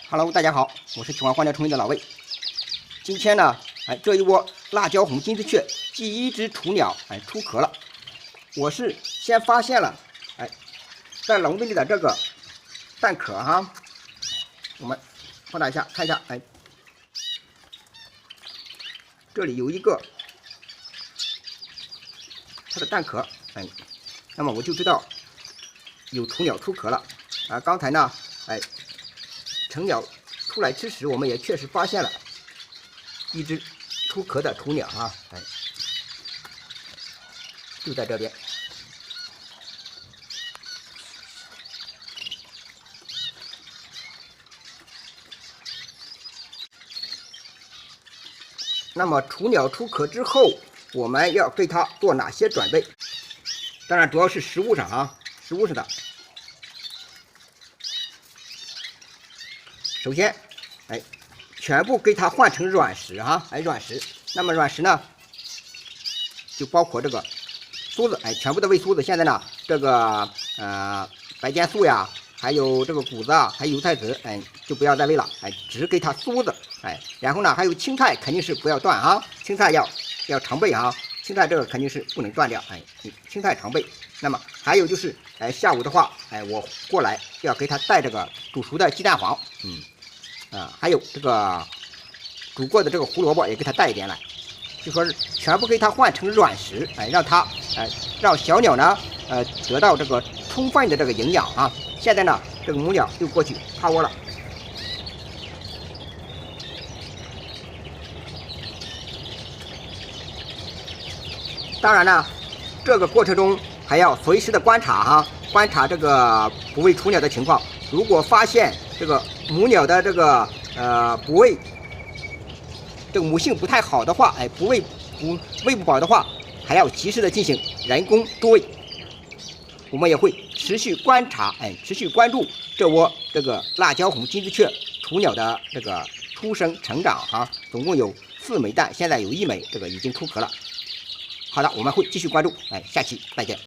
Hello， 大家好，我是喜欢花鸟虫鸣的老魏。今天呢，这一窝辣椒红金丝雀第一只雏鸟出壳了。我是先发现了在笼子里的这个蛋壳哈，我们放大一下看一下，这里有一个它的蛋壳，那么我就知道有雏鸟出壳了啊。刚才呢，成鸟出来吃食，我们也确实发现了一只出壳的雏鸟啊，就在这边。那么雏鸟出壳之后，我们要对它做哪些准备？当然主要是食物上啊，食物上的。首先，全部给它换成软食啊，软食。那么软食呢，就包括这个苏子，全部都喂苏子。现在呢，这个白尖素呀，还有这个谷子啊，还有油菜籽，就不要再喂了，只给它苏子，然后呢，还有青菜肯定是不要断啊，青菜要常备啊，青菜这个肯定是不能断掉，青菜常备。那么还有就是，下午的话，我过来要给它带这个煮熟的鸡蛋黄，还有这个煮过的这个胡萝卜也给它带一点来，就说是全部给它换成软食，让小鸟呢，得到这个充分的这个营养啊。现在呢，这个母鸟又过去趴窝了。当然呢，这个过程中还要随时的观察哈，观察这个不喂雏鸟的情况。如果发现这个母鸟的这个不喂，这个母性不太好的话，喂不饱的话，还要及时的进行人工助喂。我们也会持续观察，持续关注这窝这个辣椒红金丝雀雏鸟的这个出生成长哈，总共有4枚蛋，现在有1枚这个已经出壳了。好的，我们会继续关注，下期再见。